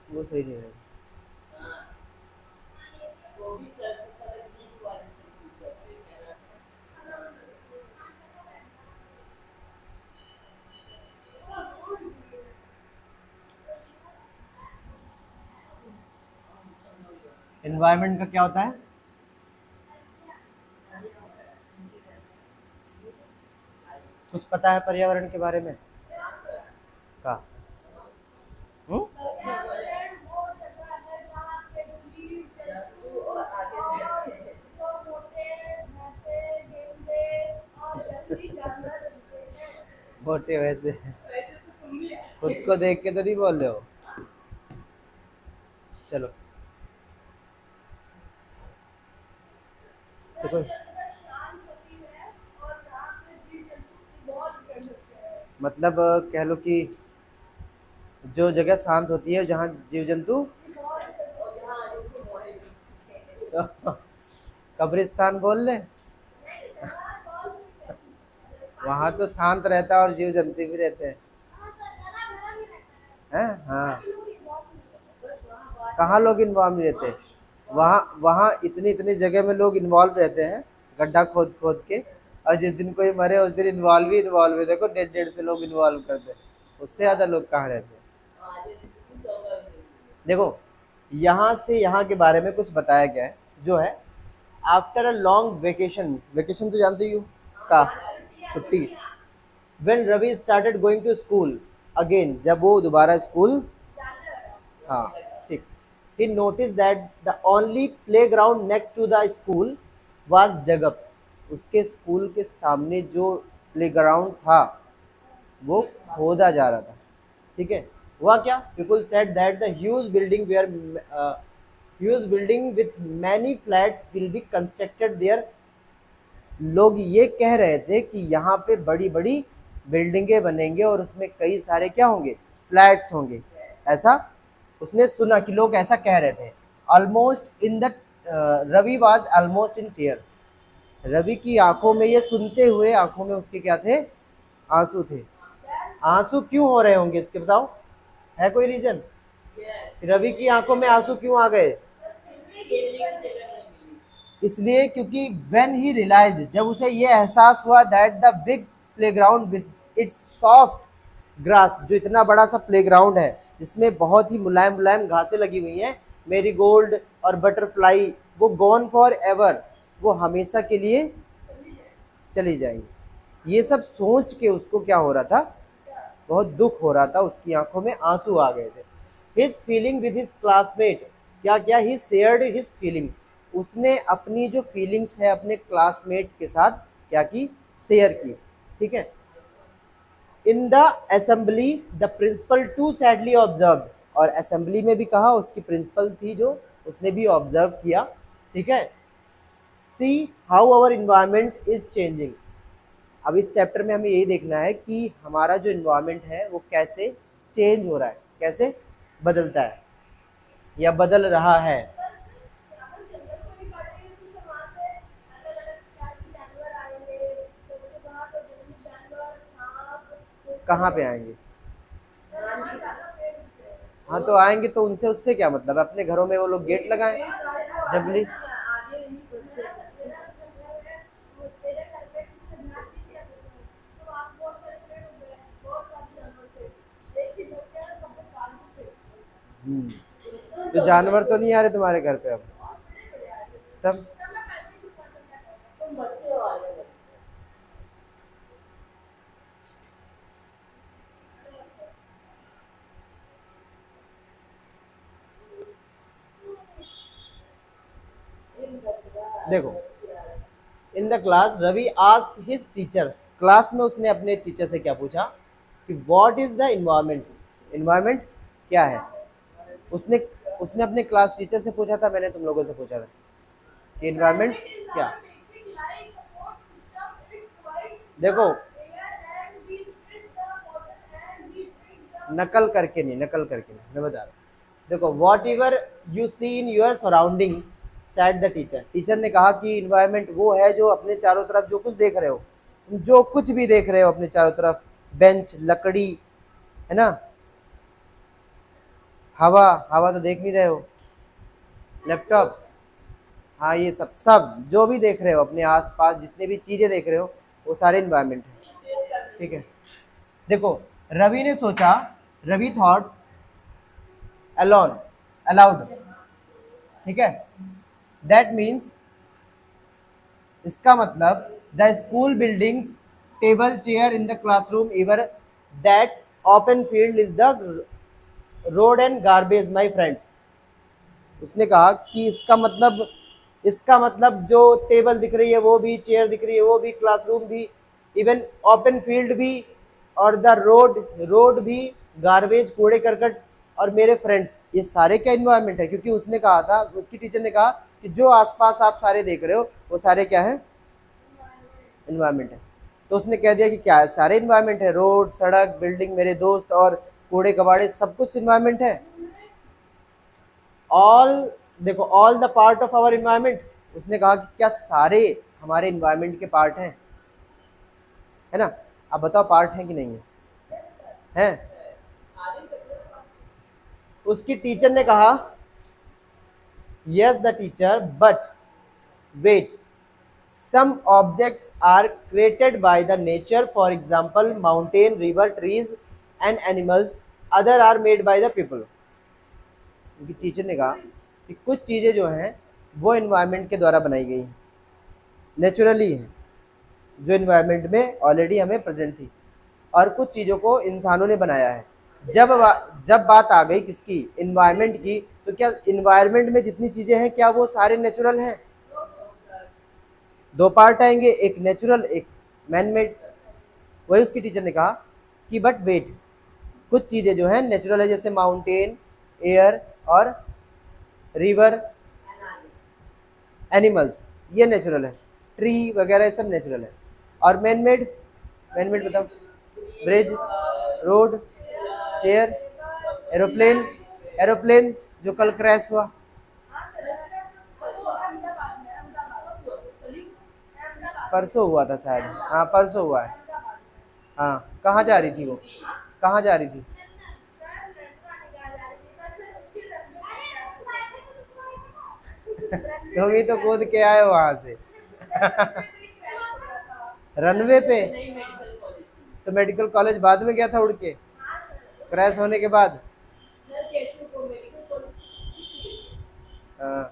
वो सही नहीं है। एनवायरनमेंट का क्या होता है? कुछ पता है पर्यावरण के बारे में का? हम्म? मोटे वैसे खुद को देख के तो नहीं बोल रहे हो? चलो, तो कोई मतलब कह लो कि जो जगह शांत होती है जहाँ जीव जंतु कब्रिस्तान बोल ले। वहां तो शांत रहता है और जीव जंतु भी रहते हैं। हाँ, कहाँ लोग इन्वॉल्व नहीं रहते? वहाँ वहाँ इतनी इतनी जगह में लोग इन्वॉल्व रहते हैं, गड्ढा खोद खोद के। और जिस दिन कोई मरे उस दिन इन्वॉल्व ही देखो, 150 लोग इन्वॉल्व करते हैं। उससे ज्यादा लोग कहाँ रहते हैं? देखो, यहाँ से यहाँ के बारे में कुछ बताया गया है, जो है after a long vacation, vacation तो जानते ही हो का, छुट्टी। When Ravi started going to school again, जब वो दोबारा स्कूल, हाँ ठीक, he noticed that the only playground next to the school was dug up, उसके स्कूल के सामने जो प्लेग्राउंड था वो खोदा जा रहा था। ठीक है, हुआ क्या? People said that the huge building with many flats will be constructed there, लोग ये कह रहे थे कि यहाँ पे बड़ी बड़ी बिल्डिंगें बनेंगे और उसमें कई सारे क्या होंगे, फ्लैट्स होंगे। ऐसा उसने सुना कि लोग ऐसा कह रहे थे। Almost in the Ravi was almost in tear, Ravi की आंखों में, ये सुनते हुए आंखों में उसके क्या थे, आंसू थे। आंसू क्यों हो रहे होंगे इसके, बताओ, है कोई रीजन? रवि की आंखों में आंसू क्यों आ गए? इसलिए क्योंकि व्हेन ही रियलाइज, जब उसे ये एहसास हुआ that the big playground with its soft grass, जो इतना बड़ा सा प्लेग्राउंड है जिसमें बहुत ही मुलायम मुलायम घासें लगी हुई हैं, मेरी गोल्ड और बटरफ्लाई, वो गॉन फॉर एवर, वो हमेशा के लिए चली जाएंगी। ये सब सोच के उसको क्या हो रहा था, बहुत दुख हो रहा था, उसकी आंखों में आंसू आ गए थे। His feeling with his classmate, क्या क्या, ही शेयर्ड हिज फीलिंग, उसने अपनी जो फीलिंग्स है अपने क्लासमेट के साथ क्या की, शेयर की। ठीक है, in the assembly the principal too sadly observe, और असेंबली में भी कहा, उसकी प्रिंसिपल थी जो, उसने भी ऑब्जर्व किया। ठीक है, see how our environment is changing, अब इस चैप्टर में हमें यही देखना है कि हमारा जो इन्वायरमेंट है वो कैसे चेंज हो रहा है, कैसे बदलता है या बदल रहा है। कहाँ पे आएंगे? हाँ तो आएंगे तो उनसे, उससे क्या मतलब है? अपने घरों में वो लोग गेट लगाएं, जंगली। तो जानवर तो नहीं आ रहे तुम्हारे घर पे अब? तब देखो, in the class Ravi asked his teacher, class में उसने अपने टीचर से क्या पूछा कि what is the environment, environment क्या है? उसने उसने अपने क्लास टीचर से पूछा था, मैंने तुम लोगों से पूछा था कि इन्वायरमेंट क्या। देखो, नकल करके नहीं, नकल करके नहीं, मैं बता रहा हूँ। देखो, whatever you see in your surroundings, said the teacher, teacher ने कहा कि इन्वायरमेंट वो है जो अपने चारों तरफ जो कुछ देख रहे हो, तुम जो कुछ भी देख रहे हो अपने चारों तरफ, बेंच, लकड़ी, है ना, हवा, हवा तो देख नहीं रहे हो, लैपटॉप, हाँ ये सब सब जो भी देख रहे हो अपने आसपास जितने भी चीज़ें देख रहे हो वो सारे इन्वायरमेंट है। ठीक है, देखो रवि ने सोचा, रवि थॉट अलोन अलाउड, ठीक है, दैट मीन्स, इसका मतलब the school buildings, table chair in the classroom, इवर that open field is the road and garbage my friends. उसने कहा कि इसका मतलब जो टेबल दिख रही है वो भी, चेयर दिख रही है वो भी, क्लासरूम भी, इवन ओपन फील्ड भी, और द रोड भी, गार्बेज कूड़े करकट, और मेरे फ्रेंड्स, ये सारे क्या इन्वायरमेंट है। क्योंकि उसने कहा था, उसकी टीचर ने कहा कि जो आसपास आप सारे देख रहे हो वो सारे क्या है, इन्वायरमेंट है। तो उसने कह दिया कि क्या है, सारे इन्वायरमेंट है, रोड, सड़क, बिल्डिंग, मेरे दोस्त और कूड़े कबाड़े सब कुछ इन्वायरमेंट है। ऑल, देखो all the part of our environment, उसने कहा कि क्या सारे हमारे इन्वायरमेंट के पार्ट हैं, है ना। अब बताओ पार्ट हैं कि नहीं है, हैं? उसकी टीचर ने कहा yes the teacher, but wait, some objects are created by the nature, for example mountain, river, trees and animals, other are made by the people। उनकी टीचर ने कहा कि कुछ चीज़ें जो हैं वो इन्वायरमेंट के द्वारा बनाई गई हैं, नेचुरली हैं, जो इन्वायरमेंट में ऑलरेडी हमें प्रेजेंट थी, और कुछ चीज़ों को इंसानों ने बनाया है। जब बात आ गई किसकी, इन्वायरमेंट की, तो क्या इन्वायरमेंट में जितनी चीज़ें हैं क्या वो सारे नेचुरल हैं? दो पार्ट आएंगे, एक नेचुरल एक मैन मेड। वही उसकी टीचर ने कहा कि बट वेट, कुछ चीज़ें जो हैं नेचुरल है, जैसे माउंटेन, एयर और रिवर, एनिमल्स, ये नेचुरल है, ट्री वगैरह ये सब नेचुरल है। और मैन मेड बताओ, ब्रिज, रोड, चेयर, एरोप्लेन जो कल क्रैश हुआ, परसों हुआ था शायद, हाँ परसों हुआ है। हाँ कहाँ जा रही थी वो, कहाँ जा रही थी? तुम ही तो कूद के आए हो वहां से। रनवे पे? तो मेडिकल कॉलेज बाद में गया था उड़ के, क्रैश होने के बाद। हाँ।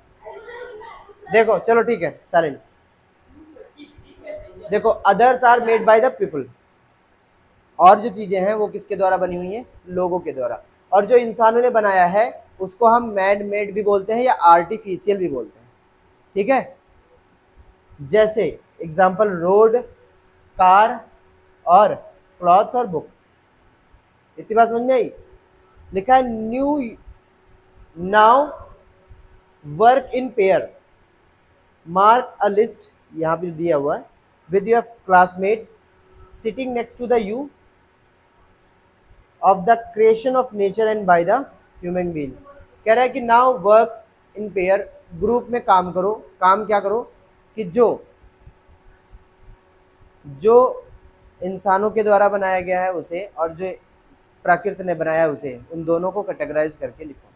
देखो चलो ठीक है, साइलेंट। देखो others are made by the people, और जो चीजें हैं वो किसके द्वारा बनी हुई हैं, लोगों के द्वारा। और जो इंसानों ने बनाया है उसको हम मैन मेड भी बोलते हैं या आर्टिफिशियल भी बोलते हैं, ठीक है। जैसे एग्जाम्पल रोड, कार और क्लॉथ्स और बुक्स। इतनी बात समझ में आई? लिखा है new now work in pair, mark a list, यहाँ पे दिया हुआ है, with your classmate sitting next to the you of the creation of nature and by the human being. कह रहा है कि now work in pair, group में काम करो। काम क्या करो कि जो इंसानों के द्वारा बनाया गया है उसे, और जो प्रकृति ने बनाया है उसे, उन दोनों को कैटेगराइज करके लिखो,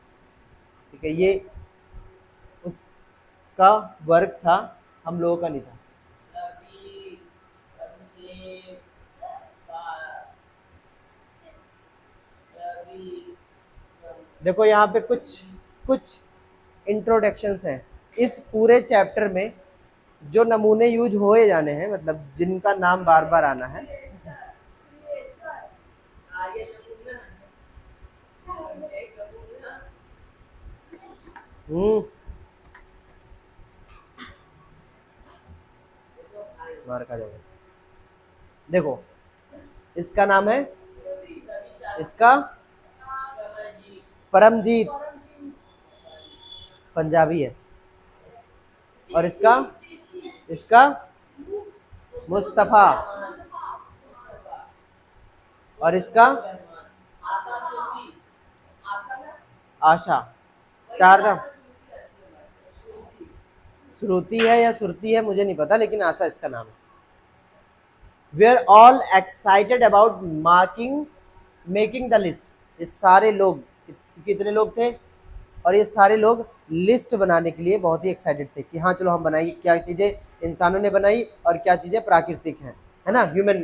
ठीक है। ये उसका वर्क था, हम लोगों का नहीं था। देखो यहाँ पे कुछ इंट्रोडक्शंस हैं इस पूरे चैप्टर में, जो नमूने यूज होए जाने हैं, मतलब जिनका नाम बार बार आना है। मार खा जाएगा। देखो इसका नाम है, इसका परमजीत, पंजाबी है, और इसका मुस्तफा, और इसका आशा। चार नाम, श्रुति है या सुरती है मुझे नहीं पता, लेकिन आशा इसका नाम है। We are all excited about making the list. ये सारे लोग क्योंकि इतने लोग थे और ये सारे लोग लिस्ट बनाने के लिए बहुत ही एक्साइटेड थे कि हाँ चलो हम बनाएंगे, क्या चीज़ें इंसानों ने बनाई और क्या चीज़ें प्राकृतिक हैं, है ना, human.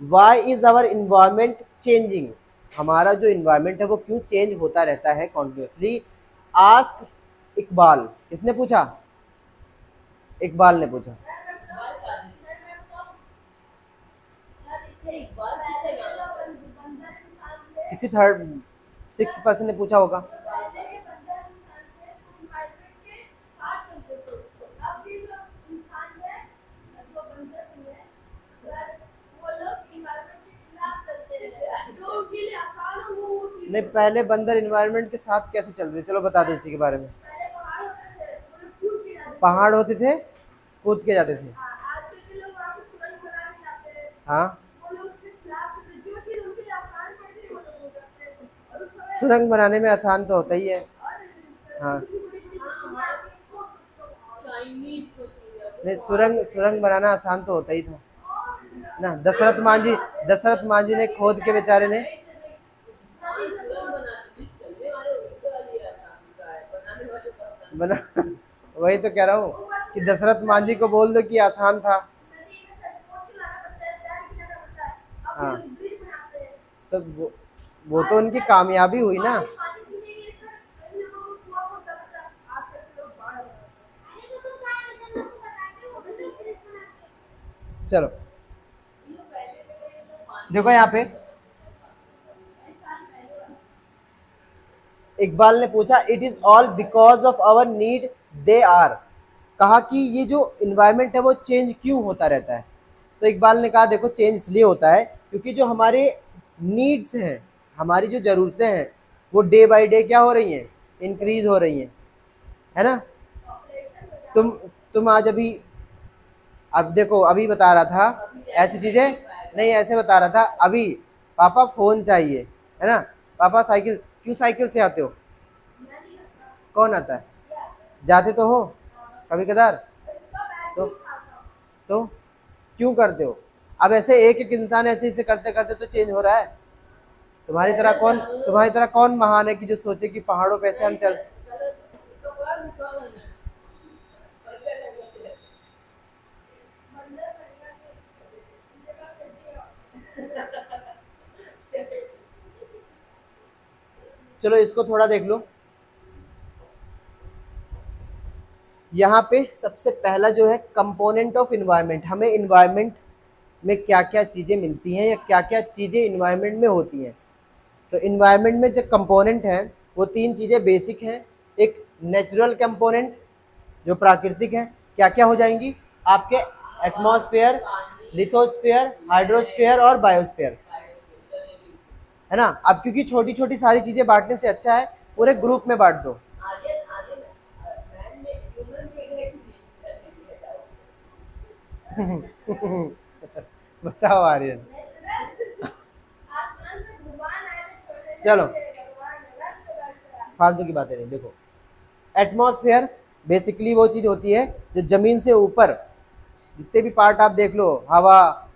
Why is our environment changing, हमारा जो इन्वायरमेंट है वो क्यों चेंज होता रहता है कॉन्टिन्यूसली। आस्क इकबाल, किसने पूछा? इकबाल ने पूछा। किसी थर्ड सिक्स्थ पर्सन ने पूछा होगा। नहीं, पहले बंदर इन्वायरमेंट के साथ कैसे चल रहे, चलो बता दो इसी के बारे में। पहाड़ होते थे, कूद के जाते थे। हाँ, सुरंग बनाने में आसान तो होता ही है। हाँ, नहीं, सुरंग बनाना आसान तो होता ही था ना। दशरथ मांझी ने खोद के बेचारे ने बना वही तो कह रहा हूँ कि दशरथ मांझी को बोल दो कि आसान था। हाँ, तो वो तो उनकी कामयाबी हुई ना। चलो देखो यहाँ पे इकबाल ने पूछा, it is all because of our need they are, कहा कि ये जो इन्वायरमेंट है वो चेंज क्यों होता रहता है। तो इकबाल ने कहा देखो चेंज इसलिए होता है क्योंकि जो हमारे नीड्स हैं, हमारी जो ज़रूरतें हैं वो डे बाय डे क्या हो रही हैं, इंक्रीज हो रही हैं, है ना। तुम आज अभी, अब देखो अभी बता रहा था ऐसी चीज़ें, नहीं ऐसे बता रहा था अभी, पापा फ़ोन चाहिए, है ना, पापा साइकिल, क्यों साइकिल से आते हो? कौन आता है? जाते तो हो कभी कदार, तो क्यों करते हो? अब ऐसे एक एक इंसान ऐसे ऐसे करते करते तो चेंज हो रहा है। तुम्हारी तरह कौन महान है कि जो सोचे कि पहाड़ों पे ऐसे हम चल। चलो इसको थोड़ा देख लो। यहाँ पे सबसे पहला जो है कंपोनेंट ऑफ इन्वायरमेंट, हमें इन्वायरमेंट में क्या क्या चीज़ें मिलती हैं या क्या क्या चीज़ें इन्वायरमेंट में होती हैं। तो इन्वायरमेंट में जो कंपोनेंट हैं वो तीन चीज़ें बेसिक हैं। एक नेचुरल कंपोनेंट जो प्राकृतिक है, क्या क्या हो जाएंगी आपके, एटमॉस्फेयर, लिथोस्फेयर, हाइड्रोस्फेयर और बायोस्फेयर, है ना। अब क्योंकि छोटी छोटी सारी चीज़ें बांटने से अच्छा है पूरे ग्रुप में बांट दो। बताओ आर्यन। चलो फालतू की बातें नहीं, देखो एटमॉस्फेयर बेसिकली वो चीज़ होती है जो ज़मीन से ऊपर, जितने भी पार्ट आप देख लो, हवा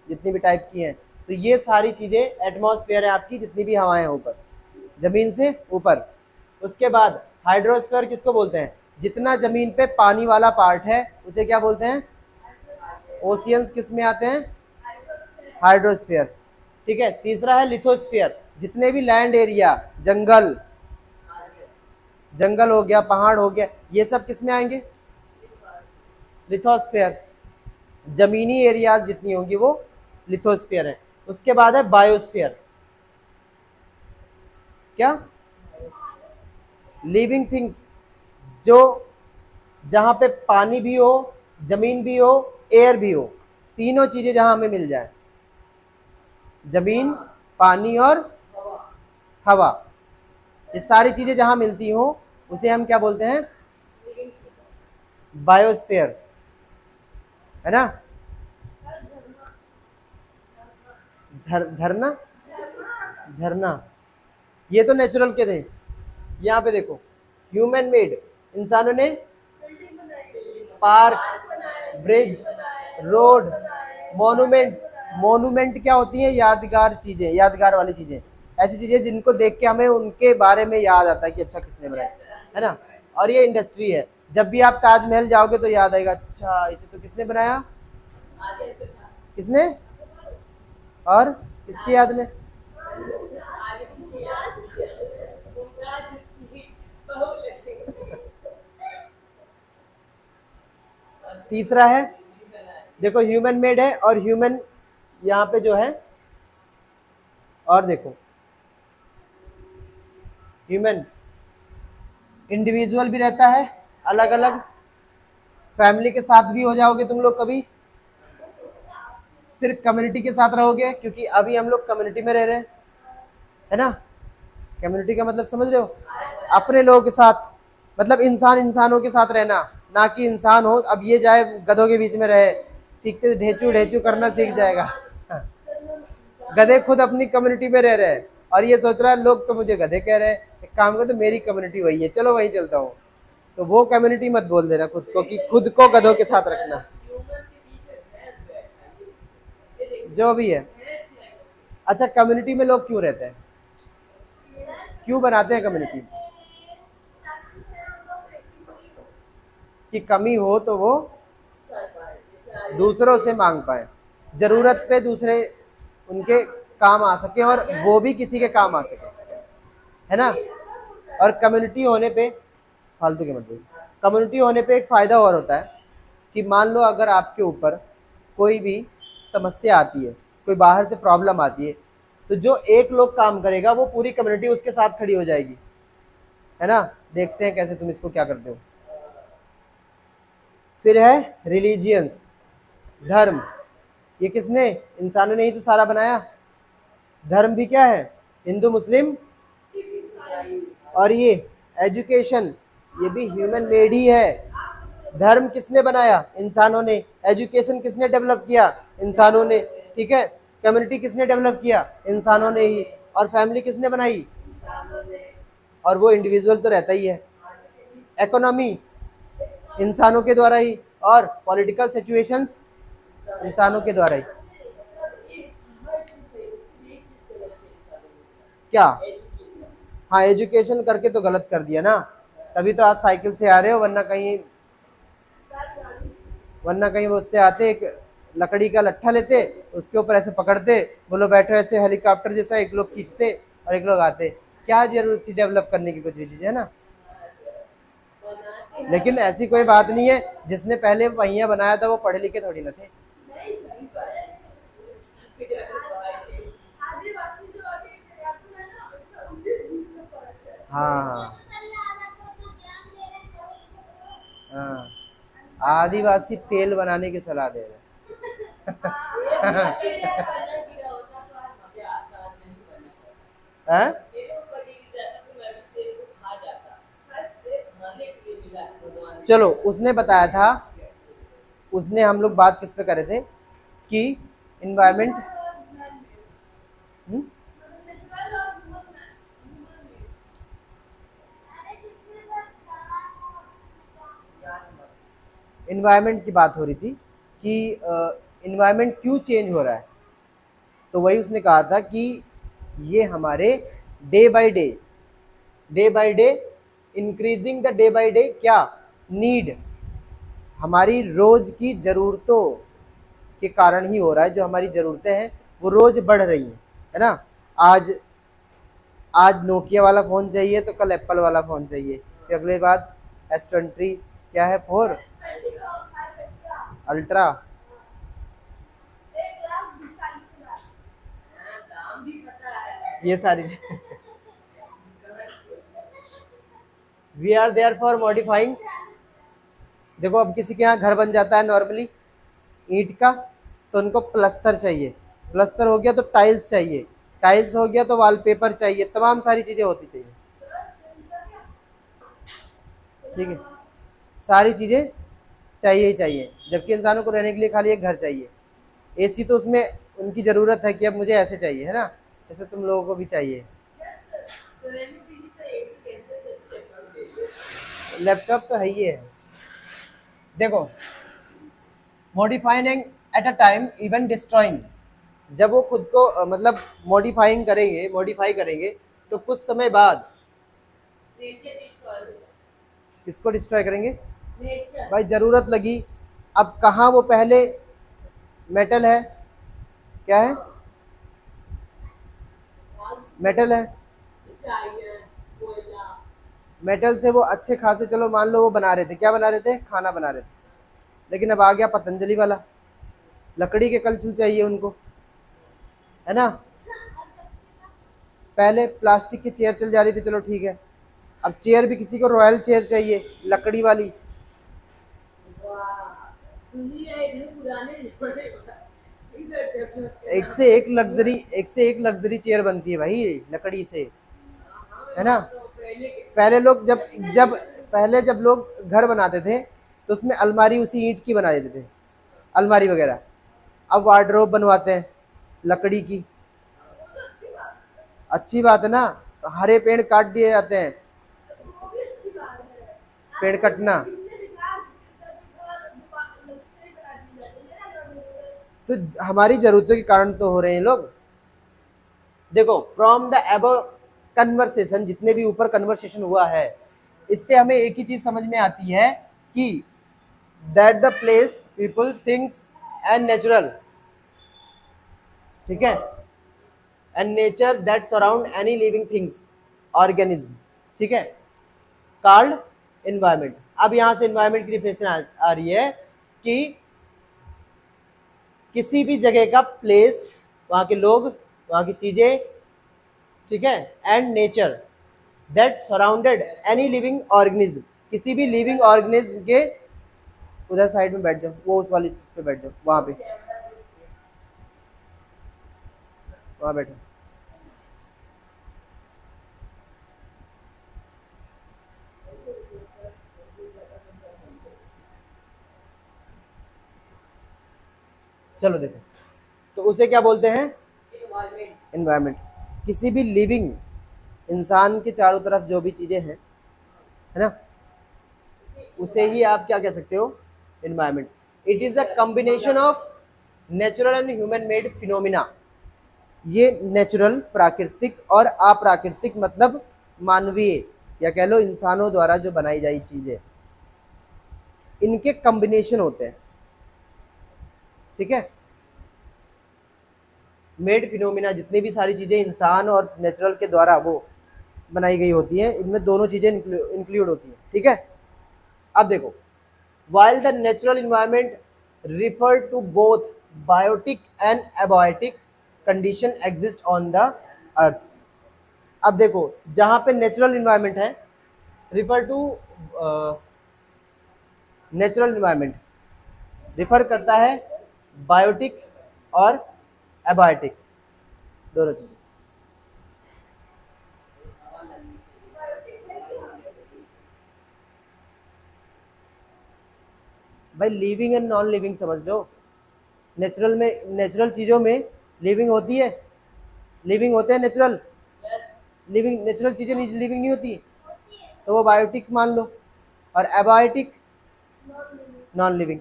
जितनी भी टाइप की हैं, तो ये सारी चीज़ें एटमॉस्फेयर है आपकी, जितनी भी हवाएं हैं ऊपर ज़मीन से ऊपर। उसके बाद हाइड्रोस्फेयर किसको बोलते हैं, जितना ज़मीन पे पानी वाला पार्ट है उसे क्या बोलते हैं, ओशियंस किस में आते हैं, हाइड्रोस्फीयर। ठीक है, तीसरा है लिथोस्फीयर, जितने भी लैंड एरिया, जंगल जंगल हो गया, पहाड़ हो गया, ये सब किस में आएंगे, लिथोस्फीयर। जमीनी एरियाज जितनी होंगी वो लिथोस्फीयर है। उसके बाद है बायोस्फीयर, क्या, लिविंग थिंग्स, जो जहां पे पानी भी हो, जमीन भी हो, एयर भी हो, तीनों चीजें जहां हमें मिल जाए, जमीन, पानी और हवा, ये सारी चीजें जहां मिलती हो उसे हम क्या बोलते हैं, बायोस्फीयर, है ना। झरना, झरना ये तो नेचुरल के थे। यहाँ पे देखो ह्यूमन मेड, इंसानों ने park, bridge, road, monuments. Monument क्या होती है, यादगार चीजें, यादगार वाली चीजें। ऐसी चीजें जिनको देख के हमें उनके बारे में याद आता है कि अच्छा किसने बनाया, है ना। और ये इंडस्ट्री है, जब भी आप ताजमहल जाओगे तो याद आएगा अच्छा इसे तो किसने बनाया, किसने, और किसकी याद में। तीसरा है, देखो ह्यूमन मेड है, और ह्यूमन यहाँ पे जो है, और देखो ह्यूमन इंडिविजुअल भी रहता है, अलग अलग, फैमिली के साथ भी हो जाओगे तुम लोग कभी, फिर कम्युनिटी के साथ रहोगे, क्योंकि अभी हम लोग कम्युनिटी में रह रहे हैं, है ना। कम्युनिटी का मतलब समझ रहे हो, अपने लोगों के साथ, मतलब इंसान इंसानों के साथ रहना, ना कि इंसान हो अब ये जाए गधों के बीच में रहे, सीखते ढेचू ढेचू करना सीख जाएगा। गधे खुद अपनी कम्युनिटी में रह रहे हैं और ये सोच रहा है लोग तो मुझे गधे कह रहे हैं, एक काम कर तो मेरी कम्युनिटी वही है, चलो वहीं चलता हूँ। तो वो कम्युनिटी मत बोल देना खुद को कि खुद को गधों के साथ रखना, जो भी है। अच्छा, कम्युनिटी में लोग क्यों रहते हैं, क्यों बनाते हैं कम्युनिटी, कि कमी हो तो वो दूसरों से मांग पाए, जरूरत पे दूसरे उनके काम आ सके और वो भी किसी के काम आ सके, है ना। और कम्युनिटी होने पे, फालतू के मत बोलो, कम्युनिटी होने पे एक फायदा और होता है कि मान लो अगर आपके ऊपर कोई भी समस्या आती है, कोई बाहर से प्रॉब्लम आती है, तो जो एक लोग काम करेगा वो पूरी कम्युनिटी उसके साथ खड़ी हो जाएगी, है ना। देखते हैं कैसे तुम इसको क्या करते हो। फिर है रिलीजियंस, धर्म, ये किसने, इंसानों ने ही तो सारा बनाया। धर्म भी क्या है, हिंदू मुस्लिम, और ये एजुकेशन, ये भी ह्यूमन मेड ही है। धर्म किसने बनाया, इंसानों ने। एजुकेशन किसने डेवलप किया, इंसानों ने, ठीक है। कम्युनिटी किसने डेवलप किया, इंसानों ने ही। और फैमिली किसने बनाई, और वो इंडिविजुअल तो रहता ही है। इकोनॉमी इंसानों के द्वारा ही, और पॉलिटिकल सिचुएशंस इंसानों के द्वारा ही। क्या, हाँ एजुकेशन करके तो गलत कर दिया ना, तभी तो आज साइकिल से आ रहे हो, वरना कहीं वो उससे आते, एक लकड़ी का लट्ठा लेते, उसके ऊपर ऐसे पकड़ते, बोलो बैठो, ऐसे हेलीकॉप्टर जैसा एक लोग खींचते और एक लोग आते। क्या जरूरत थी डेवलप करने की कुछ भी चीज, है ना। लेकिन ऐसी कोई बात नहीं है, जिसने पहले पहिया बनाया था वो पढ़े लिखे थोड़ी ना थे। हाँ हाँ, आदिवासी तेल बनाने की सलाह दे रहे हैं। चलो, उसने बताया था, उसने, हम लोग बात किस पे कर रहे थे कि इन्वायरमेंट, इन्वायरमेंट की बात हो रही थी कि इन्वायरमेंट क्यों चेंज हो रहा है। तो वही उसने कहा था कि ये हमारे day by day increasing the day by day क्या नीड, हमारी रोज की ज़रूरतों के कारण ही हो रहा है। जो हमारी ज़रूरतें हैं वो रोज बढ़ रही हैं, है ना। आज आज नोकिया वाला फ़ोन चाहिए तो कल एप्पल वाला फ़ोन चाहिए, फिर अगले बाद S20 क्या है 4 अल्ट्रा, ये सारी we are there for modifying. देखो अब किसी के यहाँ घर बन जाता है नॉर्मली ईंट का, तो उनको प्लस्तर चाहिए, प्लस्तर हो गया तो टाइल्स चाहिए, टाइल्स हो गया तो वॉलपेपर चाहिए, तमाम सारी चीज़ें होती चाहिए, ठीक है। सारी चीज़ें चाहिए ही चाहिए, जबकि इंसानों को रहने के लिए खाली एक घर चाहिए। एसी तो उसमें उनकी ज़रूरत है कि अब मुझे ऐसे चाहिए, है ना, जैसे तुम लोगों को भी चाहिए। लैपटॉप तो है ही है। देखो, modifying at a time even destroying, जब वो खुद को मतलब मॉडिफाई करेंगे तो कुछ समय बाद किसको डिस्ट्रॉय करेंगे? भाई ज़रूरत लगी। अब कहाँ वो पहले मेटल है, क्या है, मेटल है। मेटल से वो अच्छे खासे, चलो मान लो वो बना रहे थे, क्या बना रहे थे, खाना बना रहे थे, लेकिन अब आ गया पतंजलि वाला, लकड़ी के कलछुल चाहिए उनको, है ना। पहले प्लास्टिक की चेयर चल जा रही थी, चलो ठीक है, अब चेयर भी किसी को रॉयल चेयर चाहिए, लकड़ी वाली। एक से एक लग्जरी चेयर बनती है भाई लकड़ी से, है ना। पहले लोग जब जब जब लोग घर बनाते थे तो उसमें अलमारी उसी ईंट की बना देते थे, अलमारी वगैरह। अब वार्डरोब बनवाते हैं लकड़ी की। अच्छी बात है ना, हरे पेड़ काट दिए जाते हैं, पेड़ कटना तो हमारी जरूरतों के कारण तो हो रहे हैं लोग। देखो फ्रॉम द एबव कन्वर्सेशन, जितने भी ऊपर कन्वर्सेशन हुआ है, इससे हमें एक ही चीज समझ में आती है कि that the place people things and natural, ठीक है, and nature that surround any living things organism, ठीक है, कॉल्ड एनवायरमेंट। अब यहां से एनवायरमेंट की डिफिनेशन आ रही है कि किसी भी जगह का प्लेस, वहां के लोग, वहां की चीजें, ठीक है, and nature that surrounded any living organism, किसी भी लिविंग ऑर्गेनिज्म के, उधर साइड में बैठ जाओ, वो उस वाली चीज पे बैठ जाओ, वहां पे, वहां बैठो। चलो देखो, तो उसे क्या बोलते हैं, एनवायरमेंट। किसी भी लिविंग, इंसान के चारों तरफ जो भी चीजें हैं, है ना, उसे ही आप क्या कह सकते हो, environment. It is a combination of natural and human made phenomena. ये नेचुरल प्राकृतिक और अप्राकृतिक मतलब मानवीय या कह लो इंसानों द्वारा जो बनाई जाई चीजें, इनके कॉम्बिनेशन होते हैं, ठीक है। मेड फिनोमिना, जितनी भी सारी चीजें इंसान और नेचुरल के द्वारा वो बनाई गई होती हैं, इनमें दोनों चीजें इंक्लूड होती हैं, ठीक है। अब देखो, while the natural environment refer to both biotic and abiotic condition exist on the earth। अब देखो, जहां पे नेचुरल इन्वायरमेंट है, refer to natural environment refer करता है बायोटिक और एबायोटिक दोनों चीजें। भाई लिविंग एंड नॉन लिविंग समझ लो। नेचुरल में, नेचुरल चीजों में लिविंग होती है, लिविंग होते हैं नेचुरल, लिविंग नेचुरल चीजें लिविंग नहीं होती, तो वो बायोटिक मान लो, और एबायोटिक नॉन लिविंग।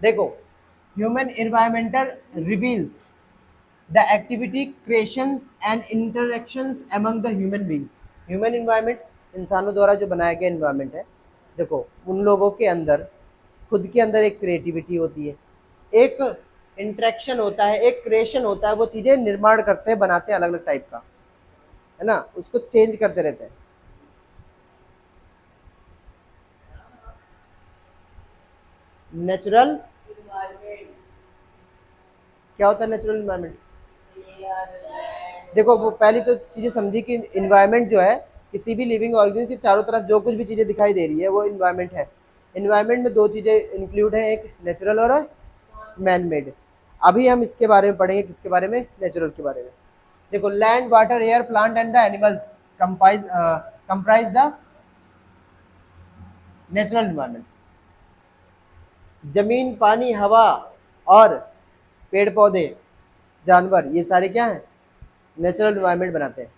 देखो, human environmental reveals the activity, creations and interactions among the human beings. Human environment इंसानों द्वारा जो बनाया गया एनवायरमेंट है, देखो उन लोगों के अंदर खुद के अंदर एक क्रिएटिविटी होती है, एक इंटरेक्शन होता है, एक क्रिएशन होता है, वो चीज़ें निर्माण करते हैं, बनाते हैं अलग अलग टाइप का, है ना, उसको चेंज करते रहते हैं। नेचुरल क्या होता है, नेचुरल इन्वायरमेंट? देखो वो पहली तो चीज़ें समझी कि इन्वायरमेंट जो है किसी भी लिविंग ऑर्गेनिज्म के चारों तरफ जो कुछ भी चीज़ें दिखाई दे रही है वो इन्वायरमेंट है। इन्वायरमेंट में दो चीज़ें इंक्लूड हैं, एक नेचुरल और मैन मेड। अभी हम इसके बारे में पढ़ेंगे, किसके बारे में, नेचुरल के बारे में। देखो, land, water, air, plant and the animals comprise the natural environment. जमीन, पानी, हवा और पेड़ पौधे, जानवर, ये सारे क्या हैं, नेचुरल इन्वायरमेंट बनाते हैं,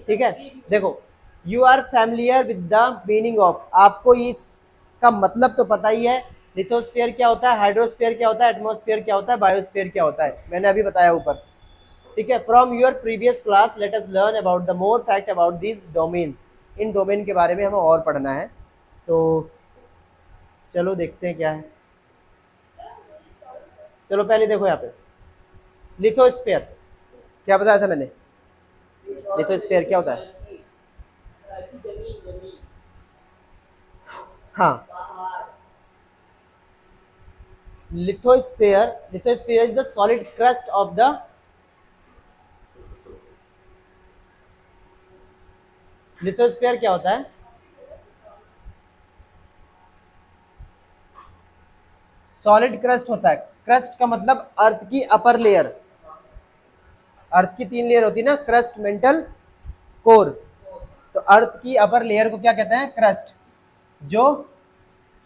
ठीक है। देखो you are familiar with the meaning of, आपको इसका मतलब तो पता ही है। लिथोस्फीयर क्या होता है, हाइड्रोस्फीयर क्या होता है, एटमॉस्फेयर क्या होता है, बायोस्फीयर क्या होता है, मैंने अभी बताया ऊपर। ठीक है, from your previous class let us learn about the more fact about these domains, in domain के बारे में हमें और पढ़ना है। तो चलो देखते हैं क्या है। चलो पहले देखो यहाँ पे लिथोस्फीयर, क्या बताया था मैंने, लिथोस्फीयर क्या होता है। हाँ, lithosphere is the solid crust of the lithosphere क्या होता है, सॉलिड क्रस्ट होता है। क्रस्ट का मतलब अर्थ की अपर लेयर, अर्थ की 3 लेयर होती है ना, क्रस्ट, मेंटल, कोर। तो अर्थ की अपर लेयर को क्या कहते हैं, क्रस्ट, जो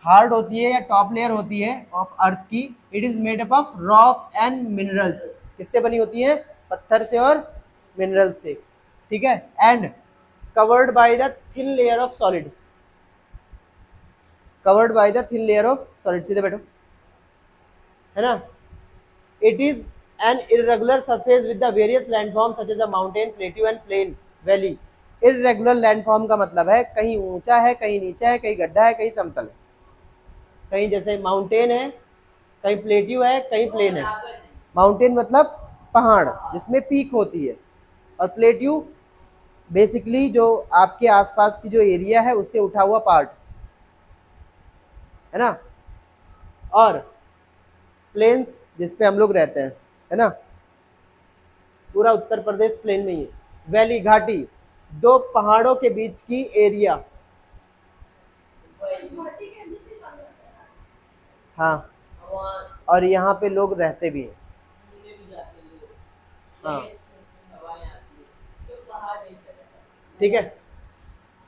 हार्ड होती है या टॉप लेयर होती है ऑफ अर्थ की। It is made up of rocks and minerals, किससे बनी होती है, पत्थर से और मिनरल से। ठीक है, and covered by the thin layer of solid, covered by the thin layer of solid, सीधे बैठो, है ना। It is an irregular surface with the various landform such as a mountain, plateau and plain valley. Irregular landform का मतलब है कहीं ऊंचा है, कहीं नीचा है, कहीं गड्ढा है, कहीं समतल है। कहीं जैसे माउंटेन है, कहीं प्लेट्यू है, कहीं प्लेन है। माउंटेन मतलब पहाड़ जिसमें पीक होती है, और प्लेट्यू बेसिकली जो आपके आसपास की जो एरिया है उससे उठा हुआ पार्ट, है ना। और प्लेन्स जिसपे हम लोग रहते हैं, है ना, पूरा उत्तर प्रदेश प्लेन में ही है। वैली घाटी, दो पहाड़ों के बीच की एरिया। हाँ, और यहाँ पे लोग रहते भी हैं। हाँ, ठीक है।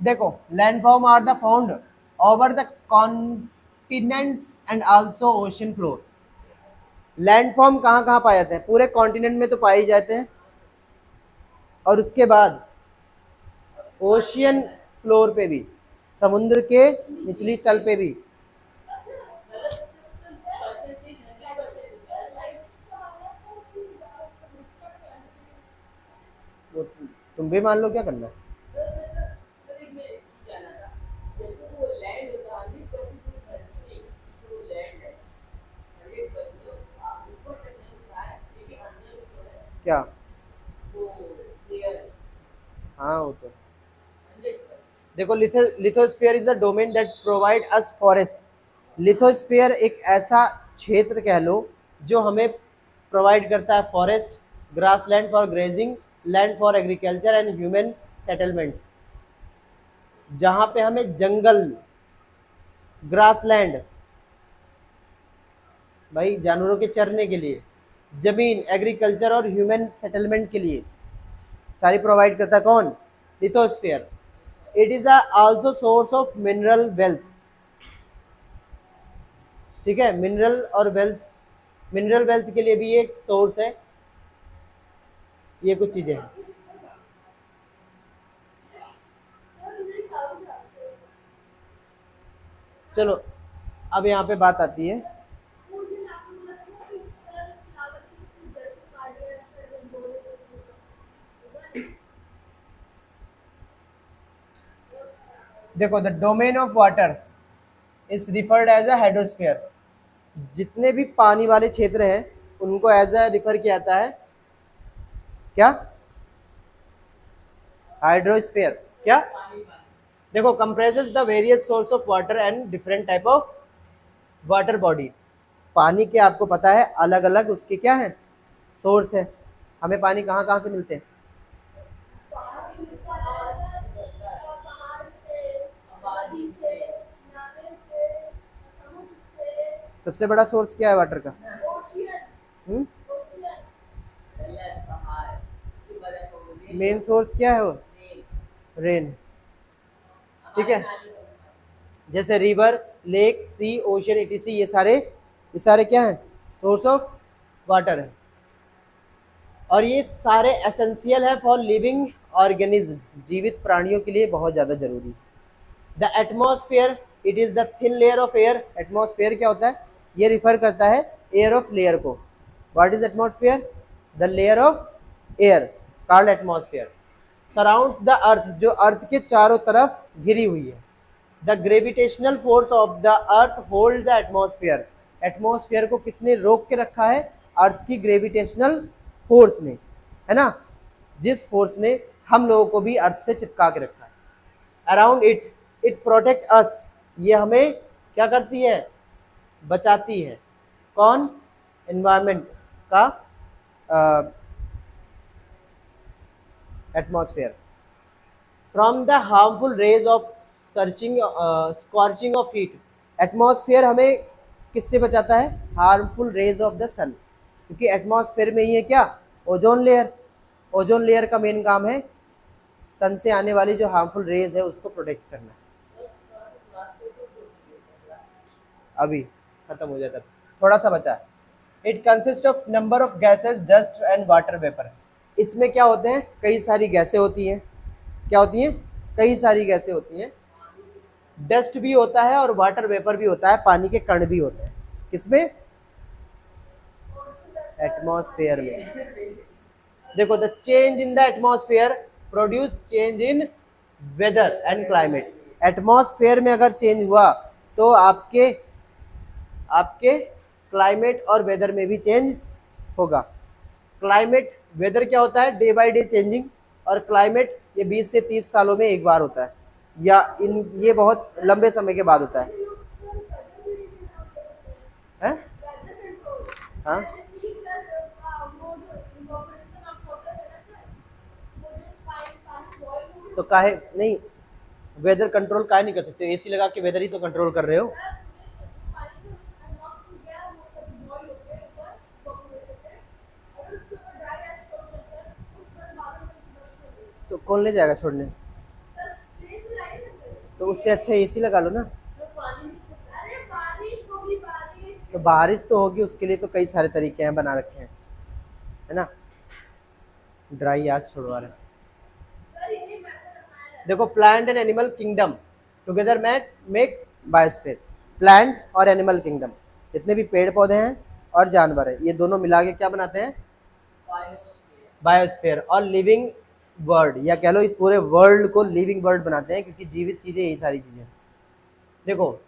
देखो, landform are the found over the continents and also ocean floor. Landform कहाँ कहाँ पाए जाते हैं, पूरे कॉन्टिनेंट में तो पाए ही जाते हैं, और उसके बाद ओशियन फ्लोर पे भी, समुद्र के निचली तल पे भी। तुम भी मान लो, क्या करना है। क्या, हाँ वो तो देखो, lithosphere is the domain that provide us forest. Lithosphere एक ऐसा क्षेत्र कह लो जो हमें प्रोवाइड करता है forest, grass land for grazing, land for agriculture and human settlements. जहाँ पे हमें जंगल, ग्रास लैंड भाई जानवरों के चरने के लिए, जमीन एग्रीकल्चर और ह्यूमन सेटलमेंट के लिए सारी प्रोवाइड करता है कौन, lithosphere. It is also source of mineral wealth. ठीक है, मिनरल और वेल्थ, मिनरल वेल्थ के लिए भी एक सोर्स है। ये कुछ चीजें हैं। चलो अब यहाँ पे बात आती है, देखो, the domain of water is referred as a hydrosphere. जितने भी पानी वाले क्षेत्र हैं उनको एज अ रिफर किया जाता है, क्या, हाइड्रोस्फीयर। क्या, देखो, compresses the various source of water and different type of water body. पानी के आपको पता है अलग अलग उसके क्या है, सोर्स है। हमें पानी कहाँ कहाँ से मिलते हैं, सबसे बड़ा सोर्स क्या है वाटर का, मेन सोर्स क्या है वो, रेन। ठीक है, जैसे रिवर, लेक, सी, ओशन, इटीसी, ये सारे क्या हैं, सोर्स ऑफ वाटर है। और ये सारे एसेंशियल है फॉर लिविंग ऑर्गेनिज्म, जीवित प्राणियों के लिए बहुत ज़्यादा जरूरी। The atmosphere it is the thin layer of air. Atmosphere क्या होता है? ये रिफर करता है एयर ऑफ लेयर को। What is atmosphere? The layer of air called atmosphere. Surrounds the earth, जो अर्थ के चारों तरफ घिरी हुई है। The gravitational force of the earth hold the atmosphere. Atmosphere को किसने रोक के रखा है? अर्थ की ग्रेविटेशनल फोर्स ने, है ना, जिस फोर्स ने हम लोगों को भी अर्थ से चिपका के रखा है। Around it it protect us, ये हमें क्या करती है? बचाती है। कौन? एनवायरमेंट का atmosphere. From the harmful rays of scorching of heat. Atmosphere हमें किससे बचाता है? हार्मफुल रेज ऑफ द सन, क्योंकि एटमॉस्फेयर में ही है क्या? Ozone layer. ओजोन लेयर का मेन काम है सन से आने वाली जो हार्मफुल रेज है उसको प्रोटेक्ट करना। अभी खत्म हो जाता है, थोड़ा सा बचा है। It consist of number of gases, dust and water vapour. इसमें क्या होते हैं? कई सारी गैसें होती हैं। क्या होती हैं? कई सारी गैसें होती हैं। डस्ट भी होता है और वाटर वेपर भी होता है, पानी के कण भी होते हैं। किसमें? एटमॉस्फेयर में। देखो, the change in the atmosphere produce change in weather and climate. Atmosphere में अगर चेंज हुआ तो आपके क्लाइमेट और वेदर में भी चेंज होगा। क्लाइमेट, वेदर क्या होता है? डे बाय डे चेंजिंग, और क्लाइमेट ये 20 से 30 सालों में एक बार होता है, या ये बहुत लंबे समय के बाद होता है। हाँ, तो काहे नहीं, वेदर कंट्रोल काहे नहीं कर सकते? एसी लगा के वेदर ही तो कंट्रोल कर रहे हो। तो कौन ले जाएगा छोड़ने? तो उससे अच्छा एसी लगा लो ना। तो बारिश तो होगी, उसके लिए तो कई सारे तरीके हैं, बना रखे हैं, है ना। ड्राई आज छोड़वा रहे हैं। देखो, plant and animal kingdom together make biosphere. Plant और एनिमल किंगडम, जितने भी पेड़ पौधे हैं और जानवर हैं, ये दोनों मिला के क्या बनाते हैं? बायोस्फीयर। और लिविंग वर्ल्ड, या कह लो इस पूरे वर्ल्ड को लिविंग वर्ल्ड बनाते हैं, क्योंकि जीवित चीजें यही सारी चीजें। देखो,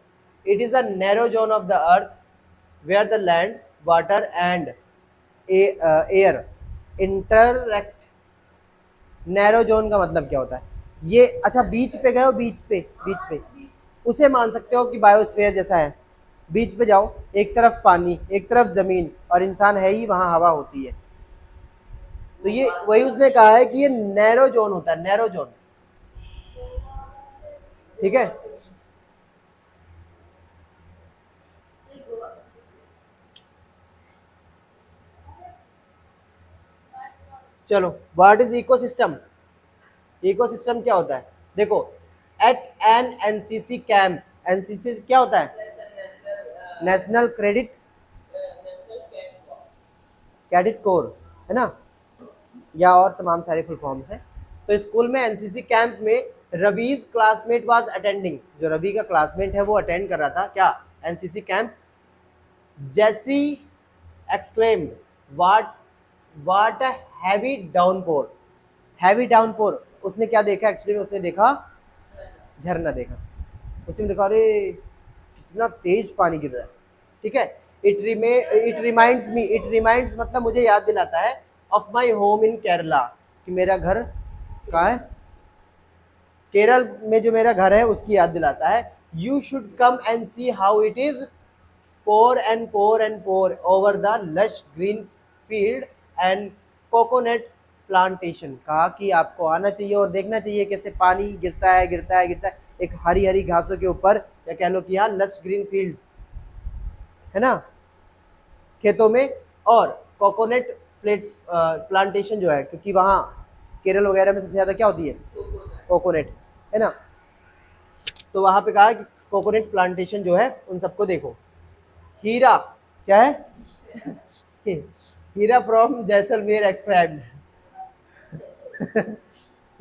it is a narrow zone of the earth where the land, water and air interact. Narrow zone का मतलब क्या होता है? ये, अच्छा, बीच पे गए हो, बीच पे उसे मान सकते हो कि बायोस्फीयर जैसा है। बीच पे जाओ, एक तरफ पानी, एक तरफ जमीन, और इंसान है ही, वहां हवा होती है। तो ये वही उसने कहा है कि ये नैरो जोन होता है, नैरो जोन। ठीक है, चलो, व्हाट इज इकोसिस्टम? इकोसिस्टम क्या होता है? देखो, at an NCC camp, NCC क्या होता है? नेशनल कैडेट कोर, है ना, या और तमाम सारे फुल फॉर्म्स हैं। तो स्कूल में एनसीसी कैंप में रवीज क्लासमेट वाज अटेंडिंग, जो रवि का क्लासमेट है वो अटेंड कर रहा था क्या? NCC camp. Jessie exclaimed, what a heavy downpour. Heavy downpour, उसने क्या देखा? एक्चुअली में उसने देखा झरना देखा। उसने देखा, अरे कितना तेज पानी गिर रहा है। ठीक है, इट रिमाइंड्स मतलब मुझे याद दिलाता है of my home in Kerala, कि मेरा घर कहाँ है? केरल में जो मेरा घर है उसकी याद दिलाता है। You should come and see how it is pour and pour and pour over the lush green field and coconut plantation. कहा कि आपको आना चाहिए और देखना चाहिए कैसे पानी गिरता है एक हरी हरी घासों के ऊपर, या कह लो कि यहाँ लश ग्रीन फील्ड्स, है ना, खेतों में, और कोकोनट प्लांटेशन जो है, क्योंकि वहाँ केरल वगैरह में सबसे ज़्यादा क्या होती है? कोकोनट, है ना। तो वहाँ पे कहा कि कोकोनट प्लांटेशन जो है उन सबको देखो। हीरा क्या है? हीरा फ्रॉम जैसलमेर एक्सक्राइब्ड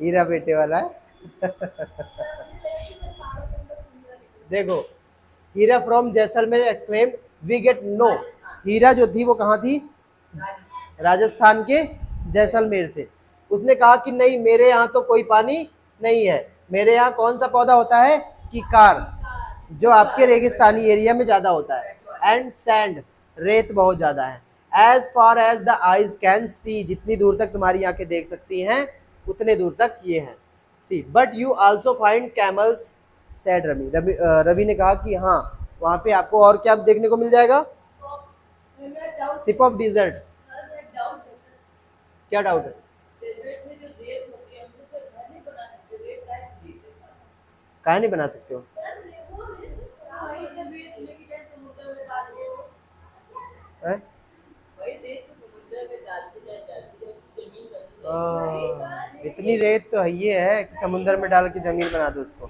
हीरा बेटे वाला है। देखो, Hira from Jaisalmer exclaimed we get no. Hira जो थी वो कहाँ थी? राजस्थान के जैसलमेर से। उसने कहा कि नहीं, मेरे यहाँ तो कोई पानी नहीं है, मेरे यहाँ कौन सा पौधा होता है? कीकार, जो आपके रेगिस्तानी एरिया में ज्यादा होता है। एंड सैंड, रेत बहुत ज्यादा है। As far as the eyes can see, जितनी दूर तक तुम्हारी आंखें देख सकती हैं उतने दूर तक ये है। See but you also find camels, said Ravi. Ravi ने कहा कि हाँ, वहां पे आपको और क्या देखने को मिल जाएगा? Ship of desert. क्या डाउट है? काहे नहीं बना सकते हो? हैं? इतनी रेत तो है, ये है कि समुद्र में डाल के जमीन बना दो उसको।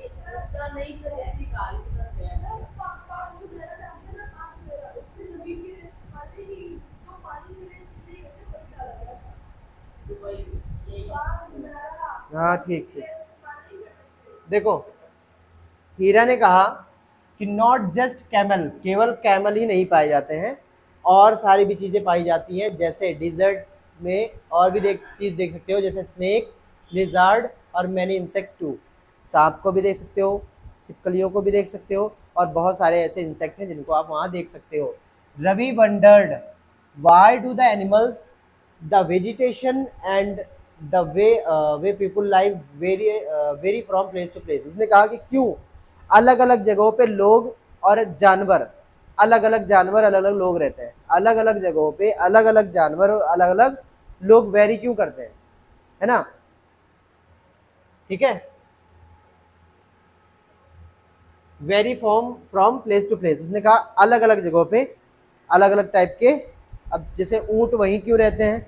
हाँ ठीक ठीक। देखो, हीरा ने कहा कि नॉट जस्ट कैमल, केवल कैमल ही नहीं पाए जाते हैं, और सारी भी चीज़ें पाई जाती हैं। जैसे डिजर्ट में और भी चीज़ देख सकते हो, जैसे स्नेक, लिजार्ड और मैनी इंसेक्ट टू। सांप को भी देख सकते हो, छिपकलियों को भी देख सकते हो, और बहुत सारे ऐसे इंसेक्ट हैं जिनको आप वहाँ देख सकते हो। Ravi wondered why do the animals, the vegetation and the way people live vary from place to place. उसने कहा कि क्यों अलग अलग जगहों पे लोग और जानवर, अलग अलग जानवर, अलग अलग लोग रहते हैं, अलग अलग जगहों पे अलग अलग जानवर और अलग अलग लोग वेरी क्यों करते हैं, है ना? ठीक है, vary from place to place. उसने कहा अलग अलग जगहों पे अलग अलग टाइप के। अब जैसे ऊंट वहीं क्यों रहते हैं,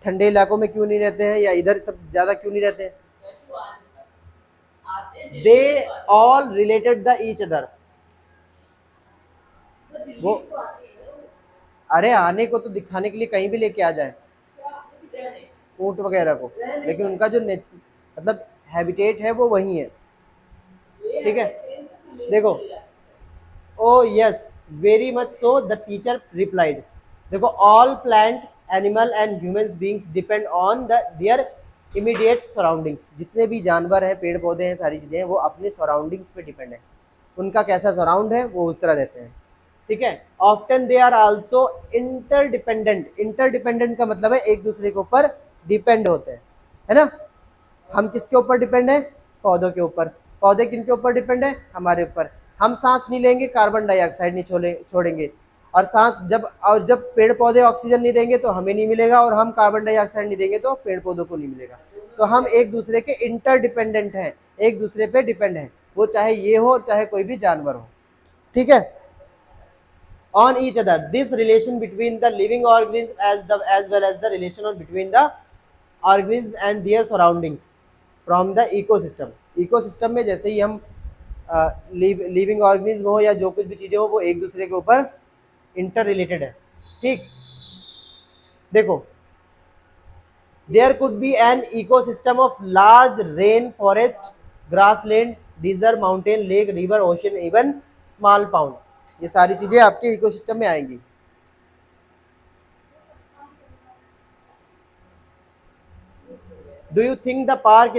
ठंडे इलाकों में क्यों नहीं रहते हैं, या इधर सब ज्यादा क्यों नहीं रहते हैं? They all related the each other. वो, अरे आने को तो दिखाने के लिए कहीं भी लेके आ जाए ऊंट वगैरह को, लेकिन उनका जो मतलब हैबिटेट है वो वही है। ठीक है, देखो, oh yes very much so the teacher replied. देखो, all plant, animal and humans beings depend on the their immediate surroundings. जितने भी जानवर हैं, पेड़ पौधे हैं, सारी चीजें हैं, वो अपने सराउंडिंग्स पे डिपेंड है। उनका कैसा सराउंड है वो उस तरह रहते हैं। ठीक है, often they are also interdependent. Interdependent का मतलब है एक दूसरे के ऊपर डिपेंड होते हैं, है ना? हम किसके ऊपर डिपेंड है? पौधों के ऊपर। पौधे किनके ऊपर डिपेंड है? हमारे ऊपर। हम सांस नहीं लेंगे, कार्बन डाइऑक्साइड नहीं छोड़ेंगे, और जब पेड़ पौधे ऑक्सीजन नहीं देंगे तो हमें नहीं मिलेगा, और हम कार्बन डाइऑक्साइड नहीं देंगे तो पेड़ पौधों को नहीं मिलेगा। तो हम एक दूसरे के इंटरडिपेंडेंट हैं, एक दूसरे पे डिपेंड है, वो चाहे ये हो और चाहे कोई भी जानवर हो। ठीक है, on each other, this relation between the living organisms as well as the relation between the organisms and their surroundings from the ecosystem। Ecosystem में जैसे ही हम लिविंग ऑर्गेनिज्म हो या जो कुछ भी चीजें हो, वो एक दूसरे के ऊपर इंटर रिलेटेड है। ठीक, देखो, there could be an ecosystem of large rain forest, grassland, desert, mountain, lake, river, ocean, even small pond. ये सारी चीजें आपके इकोसिस्टम में आएंगी। Do you think the park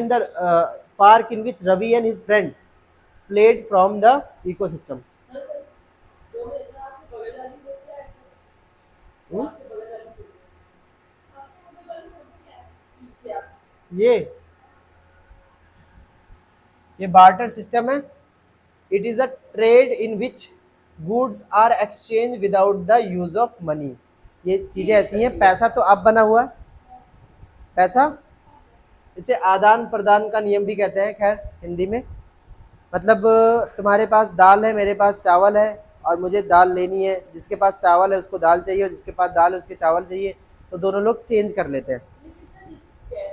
in which Ravi and his friends played from the ecosystem? ये barter system है। It is a trade in which goods are exchange without the use of money. ये चीजें ऐसी हैं, पैसा तो अब बना हुआ है, पैसा, इसे आदान प्रदान का नियम भी कहते हैं, खैर हिंदी में। मतलब तुम्हारे पास दाल है, मेरे पास चावल है, और मुझे दाल लेनी है, जिसके पास चावल है उसको दाल चाहिए, और जिसके पास दाल है उसके चावल चाहिए, तो दोनों लोग चेंज कर लेते हैं।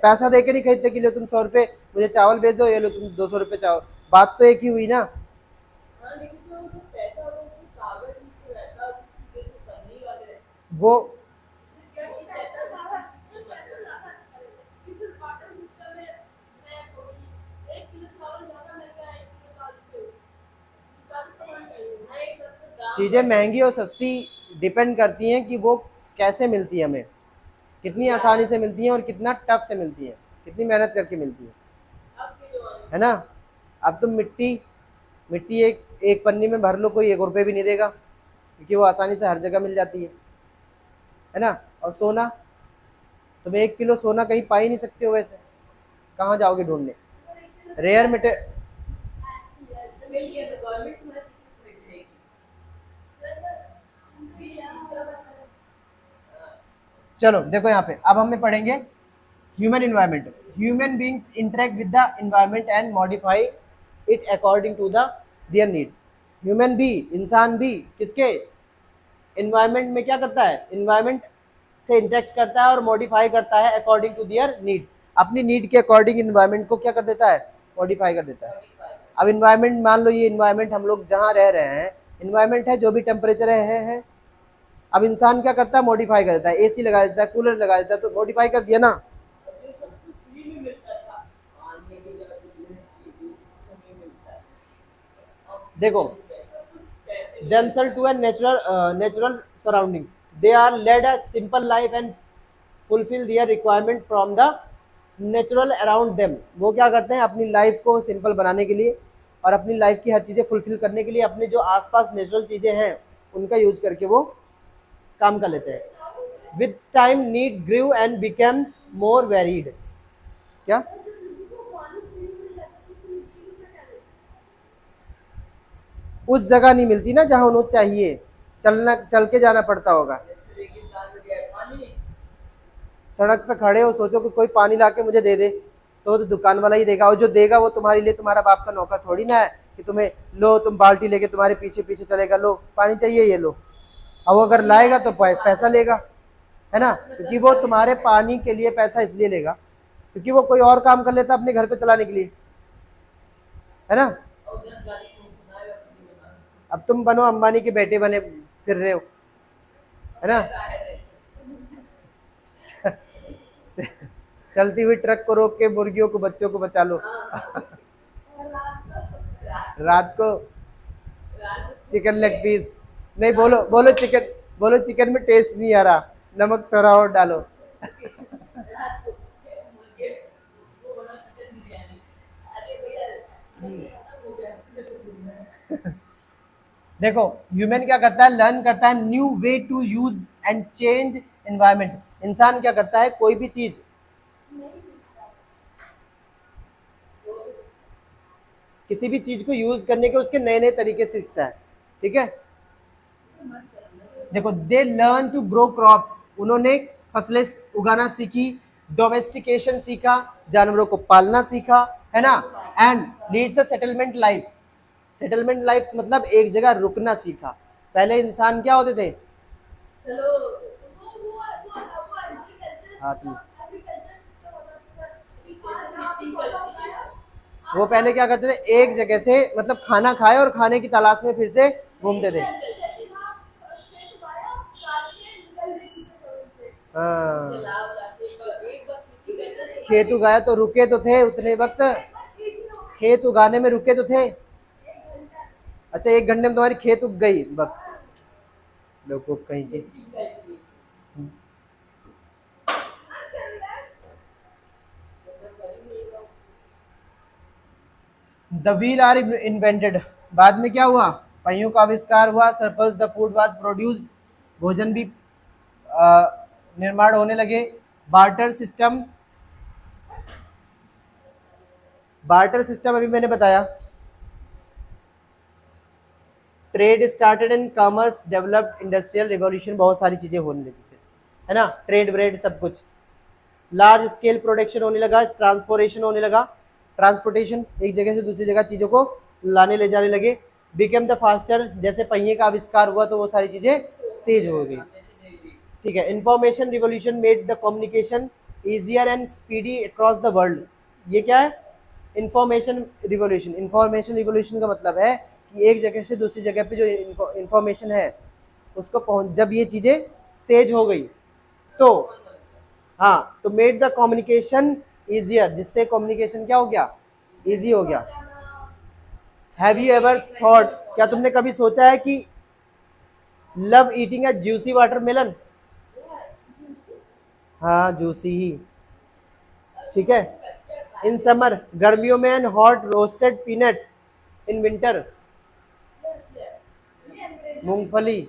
पैसा दे के नहीं खरीदते कि लो तुम 100 रुपये मुझे चावल भेज दो, ये लो तुम 200 रुपये चावल। बात तो एक ही हुई ना। वो चीज़ें महंगी और सस्ती डिपेंड करती हैं कि वो कैसे मिलती है हमें, कितनी आसानी से मिलती हैं और कितना टफ से मिलती हैं, कितनी मेहनत करके मिलती है ना। अब तुम मिट्टी मिट्टी एक पन्नी में भर लो, कोई 1 रुपये भी नहीं देगा, क्योंकि वो आसानी से हर जगह मिल जाती है ना। और सोना, तुम 1 किलो सोना कहीं पा ही नहीं सकते हो, वैसे कहाँ जाओगे ढूंढने। रेयर मेटे चलो देखो यहाँ पे, अब हमें पढ़ेंगे human environment. Human beings interact with the environment and modify it according to the their need. Human भी, इंसान भी किसके इन्वायरमेंट में क्या करता है, इन्वायरमेंट से इंटरेक्ट करता है और मॉडिफाई करता है अकॉर्डिंग टू देयर नीड। अपनी नीड के अकॉर्डिंग इन्वायरमेंट को क्या कर देता है, मॉडिफाई कर देता है। अब इन्वायरमेंट मान लो, ये इन्वायरमेंट हम लोग जहाँ रह रहे हैं इन्वायरमेंट है, जो भी टेम्परेचर है। अब इंसान क्या करता है, मॉडिफाई कर देता है, एसी लगा देता है, कूलर लगा देता है, तो मॉडिफाई कर दिया ना। देखो, themselves to a natural surrounding, they are led a simple life and fulfill their requirement from the natural around them। वो क्या करते हैं, अपनी लाइफ को सिंपल बनाने के लिए और अपनी लाइफ की हर चीज़ें फुलफिल करने के लिए अपने जो आसपास नेचुरल चीज़ें हैं उनका यूज करके वो काम कर लेते हैं। With time need grew and became more varied. क्या उस जगह नहीं मिलती ना जहां उन्हें चाहिए, चल के जाना पड़ता होगा। सड़क पे खड़े हो, सोचो कि कोई पानी लाके मुझे दे दे, तो दुकान वाला ही देगा, और जो देगा वो तुम्हारे लिए तुम्हारा बाप का नौकर थोड़ी ना है कि तुम्हें लो, तुम बाल्टी लेके तुम्हारे पीछे पीछे चलेगा, लो पानी चाहिए ये लो। अब वो अगर लाएगा तो पैसा लेगा, है ना, क्योंकि वो तुम्हारे पानी के लिए पैसा इसलिए लेगा क्योंकि वो कोई और काम कर लेता अपने घर को चलाने के लिए, है ना। अब तुम बनो अंबानी के बेटे बने फिर रहे हो, है ना। चलती हुई ट्रक को रोक के मुर्गियों को, बच्चों को बचा लो। रात को चिकन लेग पीस नहीं, बोलो चिकन में टेस्ट नहीं आ रहा, नमक थोड़ा और डालो। देखो, ह्यूमन क्या करता है, लर्न करता है new way to use and change environment. इंसान क्या करता है, कोई भी चीज किसी भी चीज को यूज करने के उसके नए नए तरीके सीखता है, ठीक है। देखो, they learn to grow crops, उन्होंने फसलें उगाना सीखी, डोमेस्टिकेशन सीखा, जानवरों को पालना सीखा, है ना, and leads a settlement life. Settlement life मतलब एक जगह रुकना सीखा। पहले इंसान क्या होते थे, वो पहले क्या करते थे, एक जगह से मतलब खाना खाए और खाने की तलाश में फिर से घूमते थे। हाँ, खेत उगाया तो रुके तो थे उतने वक्त, खेत उगाने में रुके तो थे। अच्छा, 1 घंटे में तुम्हारी खेत उग गई, वक्त लोगों कहीं के। द व्हील आर इन्वेंटेड, बाद में क्या हुआ, पहियों का आविष्कार हुआ। सर्पल्स द फूड वाज प्रोड्यूस्ड, भोजन भी निर्माण होने लगे। बार्टर सिस्टम, बार्टर सिस्टम अभी मैंने बताया। Trade started and commerce developed, industrial revolution, बहुत सारी चीजें होने लगी फिर, है ना, ट्रेड व्रेड सब कुछ। लार्ज स्केल प्रोडक्शन होने लगा, ट्रांसपोर्टेशन होने लगा, ट्रांसपोर्टेशन एक जगह से दूसरी जगह चीज़ों को लाने ले जाने लगे। बिकेम द फास्टर, जैसे पहिए का आविष्कार हुआ तो वो सारी चीज़ें तेज हो गई, ठीक है। Information revolution made the communication easier and speedy across the world. ये क्या है, इंफॉर्मेशन रिवोल्यूशन। इंफॉर्मेशन रिवोल्यूशन का मतलब है कि एक जगह से दूसरी जगह पे जो इंफॉर्मेशन है उसको जब ये चीज़ें तेज हो गई तो हाँ, तो मेड द कम्युनिकेशन ईजियर, जिससे कम्युनिकेशन क्या हो गया, ईजी हो गया। हैव यू एवर थॉट, क्या तुमने कभी सोचा है कि love eating a juicy watermelon. हाँ जूसी ही, ठीक है। इन समर, गर्मियों में, and hot roasted peanut in winter, मूंगफली।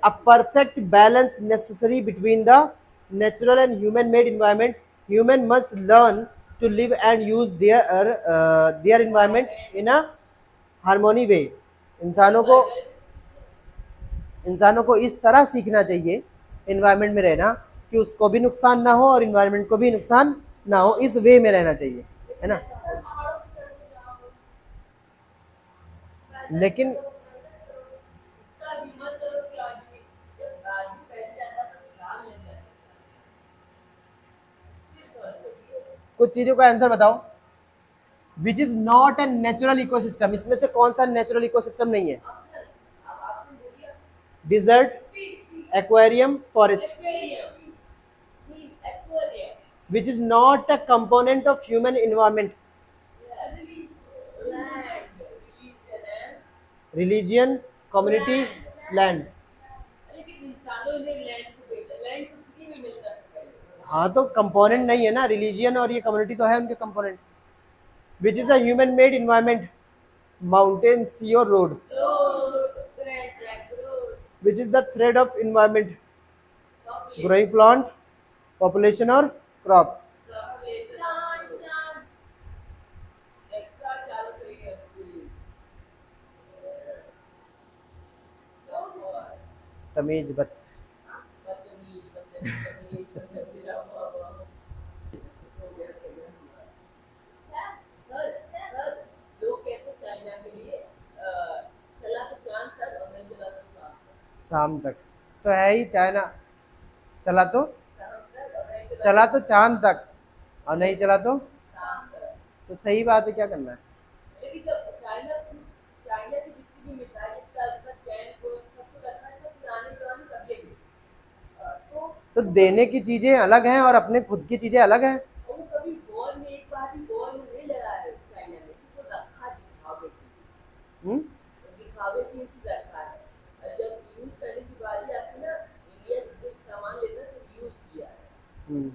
A perfect balance necessary between the natural and human-made environment. Human must learn to live and use their environment in a harmony way. इंसानों को इंसानों को इस तरह सीखना चाहिए इन्वायरमेंट में रहना कि उसको भी नुकसान ना हो और इन्वायरमेंट को भी नुकसान ना हो, इस वे में रहना चाहिए, है ना। लेकिन कुछ चीजों का आंसर बताओ। Which is not a natural ecosystem, इसमें से कौन सा नेचुरल इकोसिस्टम नहीं है? Desert, aquarium, forest. Which is not a component of human environment? Religion, community, land. हाँ तो कंपोनेंट नहीं है ना, रिलीजियन और ये कम्युनिटी तो है उनके component. Which is a human made environment? Mountain, sea और road. Which is the thread of environment? Growing plant, population और क्रॉप। तमीज बत शाम तक तो है ही चाइना। चला तो चांद तक और नहीं चला तो सही बात है, क्या करना है। तो देने की चीजें अलग हैं और अपने खुद की चीजें अलग हैं। हम्म। हम्म।